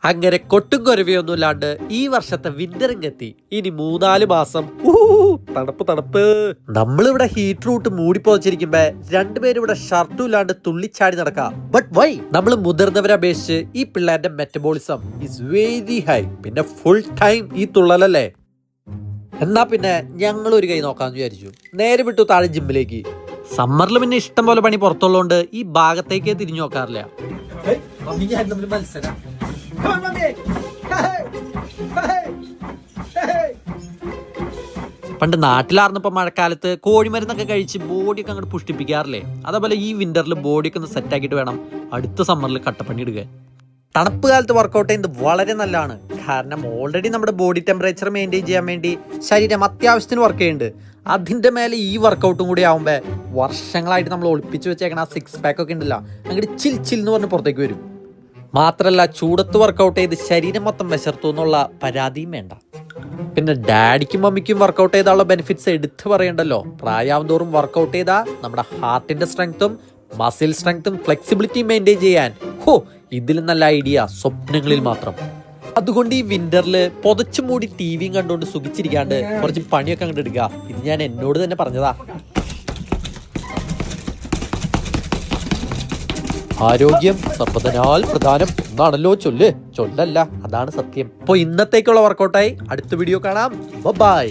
അങ്ങനെ കൊട്ടും കൊരവയൊന്നുമില്ലാണ്ട് ഈ വർഷത്തെ വിന്ററിങ് എത്തി. ഇനി 3-4 മാസം തണുപ്പ്. നമ്മളിവിടെ ഹീറ്റ് റൂട്ട് മൂടിപ്പോച്ചിരിക്കുമ്പോ രണ്ടുപേരും ഇവിടെ ഷർട്ടും ഇല്ലാണ്ട് തുള്ളിച്ചാടി നടക്കാം. But why? നമ്മൾ മുതിർന്നവരെ അപേക്ഷിച്ച് ഈ പിള്ളേരുടെ മെറ്റബോളിസം ഇസ് വെരി ഹൈ. പിന്നെ ഫുൾ ടൈം ഈ തുള്ളലല്ലേ. എന്നാ പിന്നെ ഞങ്ങൾ ഒരു കൈ നോക്കാന്ന് വിചാരിച്ചു. നേരെ വിട്ടു താഴെ ജിമ്മിലേക്ക്. സമ്മറിൽ പിന്നെ ഇഷ്ടം പോലെ പണി പുറത്തുള്ളതുകൊണ്ട് ഈ ഭാഗത്തേക്ക് തിരിഞ്ഞു നോക്കാറില്ല. മത്സരം പണ്ട് നാട്ടിലാർന്നപ്പോ മഴക്കാലത്ത് കോഴിമരുന്നൊക്കെ കഴിച്ച് ബോഡിയൊക്കെ അങ്ങോട്ട് പുഷ്ടിപ്പിക്കാറില്ലേ? അതേപോലെ ഈ വിന്ററിൽ ബോഡിയൊക്കെ ഒന്ന് സെറ്റ് ആക്കിയിട്ട് വേണം അടുത്ത സമ്മറിൽ കട്ടപ്പണി ഇടുക. തണുപ്പ് കാലത്ത് വർക്കൗട്ട് ചെയ്യുന്നത് വളരെ നല്ലതാണ്. കാരണം ഓൾറെഡി നമ്മുടെ ബോഡി ടെമ്പറേച്ചർ മെയിൻറ്റെയിൻ ചെയ്യാൻ വേണ്ടി ശരീരം അത്യാവശ്യത്തിന് വർക്ക് ചെയ്യുന്നുണ്ട്. അതിൻ്റെ മേലെ ഈ വർക്കൗട്ടും കൂടി ആകുമ്പോൾ വർഷങ്ങളായിട്ട് നമ്മൾ ഒളിപ്പിച്ച് വെച്ചേക്കണ ആ 6 പാക്ക് ഒക്കെ ഉണ്ടല്ലോ, അങ്ങോട്ട് ചിൽ എന്ന് പറഞ്ഞ് പുറത്തേക്ക് വരും. മാത്രമല്ല ചൂടത്ത് വർക്കൗട്ട് ചെയ്ത് ശരീരം മൊത്തം വിശർത്തു എന്നുള്ള പരാതിയും വേണ്ട. പിന്നെ ഡാഡിക്കും മമ്മിക്കും വർക്കൗട്ട് ചെയ്താലുള്ള ബെനിഫിറ്റ്സ് എടുത്ത് പറയണ്ടല്ലോ. പ്രായമാവും തോറും വർക്കൗട്ട് ചെയ്താൽ നമ്മുടെ ഹാർട്ടിന്റെ സ്ട്രെങ്ത്തും മസിൽ സ്ട്രെങ്ത്തും ഫ്ലെക്സിബിലിറ്റിയും മെയിൻറ്റെയിൻ ചെയ്യാൻ ഇതിലും നല്ല ഐഡിയ സ്വപ്നങ്ങളിൽ മാത്രം. അതുകൊണ്ട് ഈ വിന്ററിൽ പൊതച്ചു മൂടി ടിവിയും കണ്ടുകൊണ്ട് സുഖിച്ചിരിക്കാണ്ട് കുറച്ച് പണിയൊക്കെ അങ്ങോട്ട് എടുക്കുക. ഇത് ഞാൻ എന്നോട് തന്നെ പറഞ്ഞതാ. ആരോഗ്യം സർവ്വതനാൽ പ്രധാനം എന്നാണല്ലോ ചൊല്ലല്ല, അതാണ് സത്യം. അപ്പോൾ ഇന്നത്തേക്കുള്ള വർക്കൗട്ടായി അടുത്ത വീഡിയോ കാണാം. ബൈ.